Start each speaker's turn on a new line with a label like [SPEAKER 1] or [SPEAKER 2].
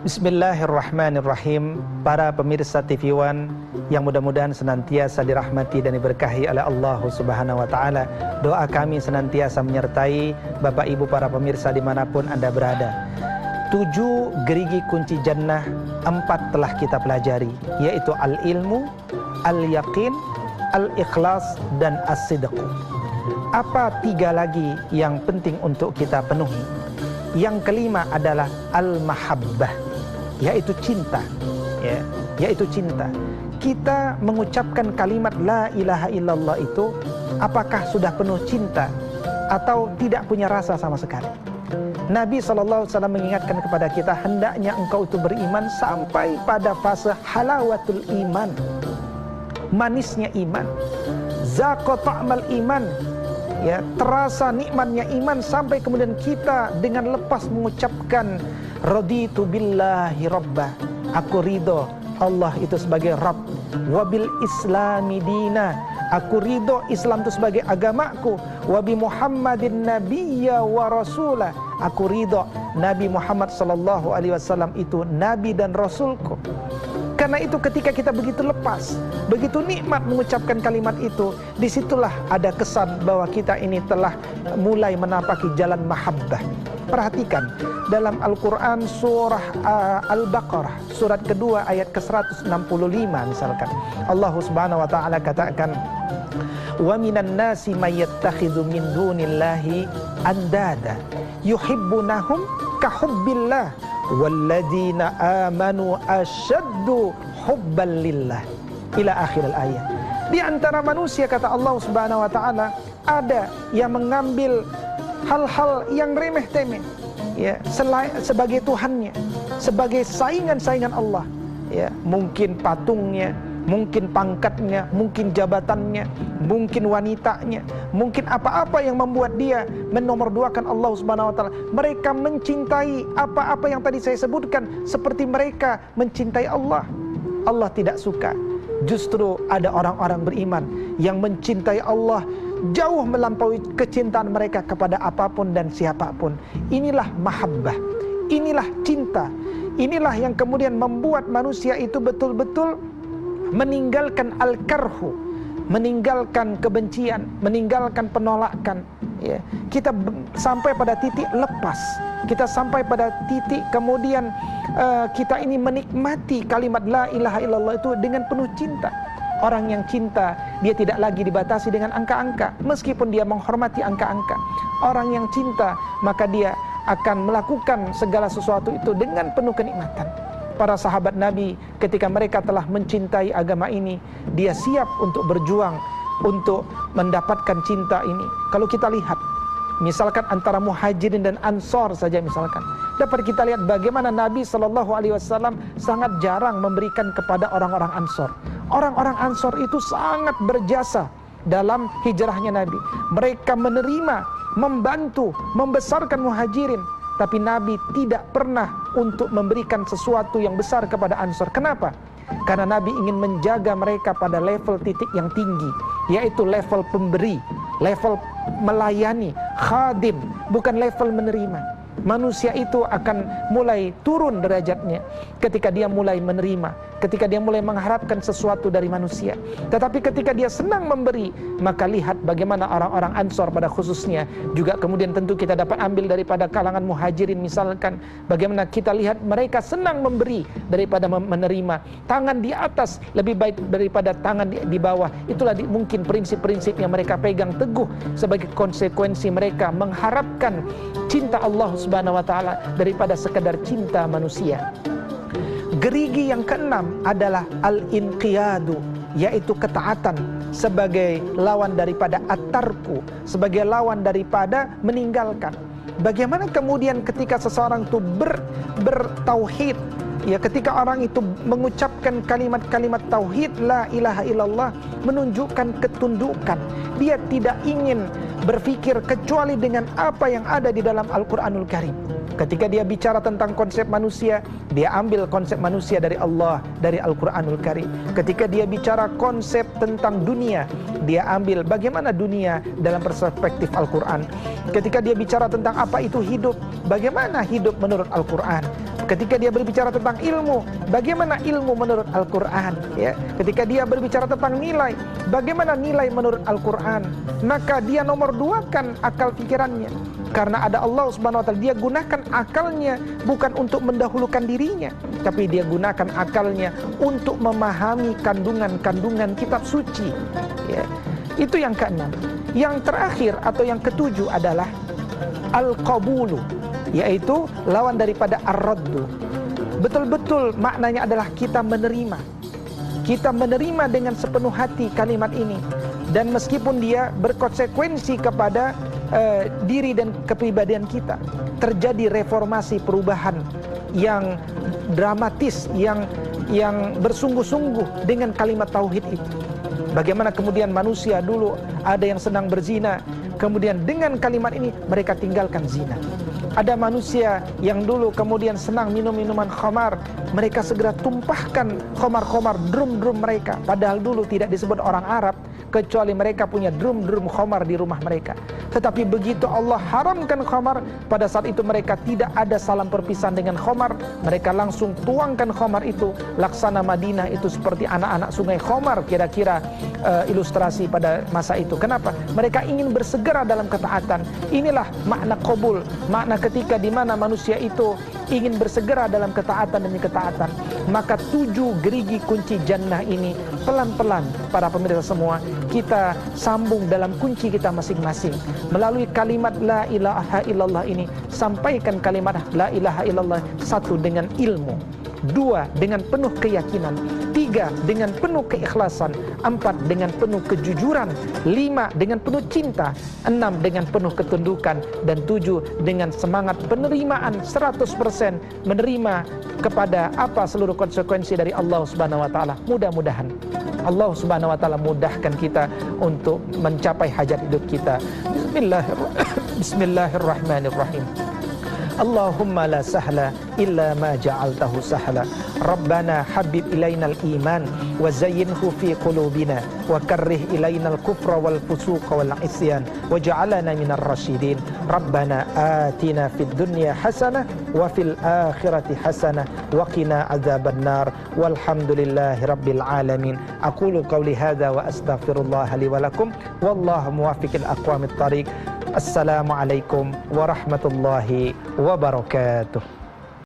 [SPEAKER 1] Bismillahirrahmanirrahim. Para pemirsa TV One yang mudah-mudahan senantiasa dirahmati dan diberkahi oleh Allah Subhanahu wa Ta'ala. Doa kami senantiasa menyertai Bapak Ibu para pemirsa dimanapun Anda berada. 7 gerigi kunci jannah, 4 telah kita pelajari, yaitu al-ilmu, al-yaqin, al-ikhlas, dan as-sidq. Apa 3 lagi yang penting untuk kita penuhi? Yang kelima adalah al-mahabbah, yaitu cinta, yaitu cinta. Kita mengucapkan kalimat la ilaha illallah itu, apakah sudah penuh cinta atau tidak punya rasa sama sekali? Nabi SAW mengingatkan kepada kita, hendaknya engkau itu beriman sampai pada fase halawatul iman, manisnya iman, zaqa ta'mal iman, ya, terasa nikmatnya iman, sampai kemudian kita dengan lepas mengucapkan raditu billahi rabbah, aku ridho Allah itu sebagai Rabb, wabil islami dina, aku ridho Islam itu sebagai agamaku, wabi Muhammadin nabiyya wa rasulah, aku ridho Nabi Muhammad sallallahu alaihi wasallam itu nabi dan rasulku. Karena itu ketika kita begitu lepas, begitu nikmat mengucapkan kalimat itu, disitulah ada kesan bahwa kita ini telah mulai menapaki jalan mahabbah. Perhatikan dalam Al-Quran surah Al-Baqarah, surat kedua ayat ke-165 misalkan, Allah Subhanahu wa Ta'ala katakan, wa minan nasi may yattakhidhu min dunillahi andada yuhibbunahum kahubbillah walladzina amanu asyaddu hubban lillah, ila akhir ayat. Di antara manusia, kata Allah Subhanahu wa Ta'ala, ada yang mengambil hal-hal yang remeh-temeh, ya, sebagai Tuhannya, sebagai saingan-saingan Allah, ya, mungkin patungnya, mungkin pangkatnya, mungkin jabatannya, mungkin wanitanya, mungkin apa-apa yang membuat dia menomorduakan Allah Subhanahu wa Ta'ala. Mereka mencintai apa-apa yang tadi saya sebutkan seperti mereka mencintai Allah. Allah tidak suka. Justru ada orang-orang beriman yang mencintai Allah jauh melampaui kecintaan mereka kepada apapun dan siapapun. Inilah mahabbah, inilah cinta. Inilah yang kemudian membuat manusia itu betul-betul meninggalkan al-karhu, meninggalkan kebencian, meninggalkan penolakan, ya. Kita sampai pada titik lepas, kita sampai pada titik kemudian kita ini menikmati kalimat la ilaha illallah itu dengan penuh cinta. Orang yang cinta, dia tidak lagi dibatasi dengan angka-angka, meskipun dia menghormati angka-angka. Orang yang cinta, maka dia akan melakukan segala sesuatu itu dengan penuh kenikmatan. Para sahabat Nabi ketika mereka telah mencintai agama ini, dia siap untuk berjuang untuk mendapatkan cinta ini. Kalau kita lihat misalkan antara Muhajirin dan Ansor saja misalkan, dapat kita lihat bagaimana Nabi SAW sangat jarang memberikan kepada orang-orang Ansor. Orang-orang Ansor itu sangat berjasa dalam hijrahnya Nabi. Mereka menerima, membantu, membesarkan Muhajirin. Tapi Nabi tidak pernah untuk memberikan sesuatu yang besar kepada Ansor. Kenapa? Karena Nabi ingin menjaga mereka pada level titik yang tinggi, yaitu level pemberi, level melayani, khadim, bukan level menerima. Manusia itu akan mulai turun derajatnya ketika dia mulai menerima, ketika dia mulai mengharapkan sesuatu dari manusia. Tetapi ketika dia senang memberi, maka lihat bagaimana orang-orang Ansor pada khususnya, juga kemudian tentu kita dapat ambil daripada kalangan Muhajirin misalkan, bagaimana kita lihat mereka senang memberi daripada menerima. Tangan di atas lebih baik daripada tangan di bawah. Itulah mungkin prinsip-prinsip yang mereka pegang teguh sebagai konsekuensi mereka mengharapkan cinta Allah Subhanahu wa Ta'ala daripada sekadar cinta manusia. Gerigi yang keenam adalah al-inqiyadu, yaitu ketaatan sebagai lawan daripada at-tarku, sebagai lawan daripada meninggalkan. Bagaimana kemudian ketika seseorang itu bertauhid, ya, ketika orang itu mengucapkan kalimat-kalimat tauhid la ilaha illallah, menunjukkan ketundukan. Dia tidak ingin berpikir kecuali dengan apa yang ada di dalam Al-Quranul Karim. Ketika dia bicara tentang konsep manusia, dia ambil konsep manusia dari Allah, dari Al-Quranul Karim. Ketika dia bicara konsep tentang dunia, dia ambil bagaimana dunia dalam perspektif Al-Quran. Ketika dia bicara tentang apa itu hidup, bagaimana hidup menurut Al-Quran. Ketika dia berbicara tentang ilmu, bagaimana ilmu menurut Al-Quran, ya? Ketika dia berbicara tentang nilai, bagaimana nilai menurut Al-Quran, maka dia nomor duakan akal pikirannya. Karena ada Allah Subhanahu wa ta'ala, dia gunakan akalnya bukan untuk mendahulukan dirinya, tapi dia gunakan akalnya untuk memahami kandungan-kandungan kitab suci, ya. Itu yang keenam. Yang terakhir atau yang ketujuh adalah al-qabulu, yaitu lawan daripada ar-raddu. Betul-betul maknanya adalah kita menerima. Kita menerima dengan sepenuh hati kalimat ini. Dan meskipun dia berkonsekuensi kepada diri dan kepribadian kita, terjadi reformasi, perubahan yang dramatis, yang bersungguh-sungguh dengan kalimat tauhid itu. Bagaimana kemudian manusia dulu ada yang senang berzina, kemudian dengan kalimat ini mereka tinggalkan zina. Ada manusia yang dulu kemudian senang minum minuman khamar, mereka segera tumpahkan khamar-khamar, drum-drum mereka. Padahal dulu tidak disebut orang Arab, kecuali mereka punya drum-drum khamar di rumah mereka. Tetapi begitu Allah haramkan khamar, pada saat itu mereka tidak ada salam perpisahan dengan khamar. Mereka langsung tuangkan khamar itu. Laksana Madinah itu seperti anak-anak sungai khamar, kira-kira ilustrasi pada masa itu. Kenapa? Mereka ingin bersegera dalam ketaatan. Inilah makna qabul, makna ketika di mana manusia itu ingin bersegera dalam ketaatan demi ketaatan. Maka 7 gerigi kunci jannah ini pelan-pelan para pemirsa semua kita sambung dalam kunci kita masing-masing. Melalui kalimat la ilaha illallah ini, sampaikan kalimat la ilaha illallah. 1 dengan ilmu, 2 dengan penuh keyakinan, 3 dengan penuh keikhlasan, 4 dengan penuh kejujuran, 5 dengan penuh cinta, 6 dengan penuh ketundukan, dan 7 dengan semangat penerimaan 100%, menerima kepada apa seluruh konsekuensi dari Allah Subhanahu wa taala. Mudah-mudahan Allah Subhanahu wa taala mudahkan kita untuk mencapai hajat hidup kita. Bismillahirrahmanirrahim. Allahumma la sahla illa ma ja'altahu sahla. Rabbana habib ilainal iman wa zayyinhu fi qulubina wa karrih ilainal kufra wal fusuqa wal isyan waj'alna minar rasyidin. Rabbana atina fid dunya hasanah wa fil akhirati hasanah wa qina adzabannar. Walhamdulillahi rabbil alamin. Aqulu qawli hadza wa astaghfirullah li wa lakum wallahu muwaffiqil aqwamit thariq. Assalamualaikum warahmatullahi wabarakatuh.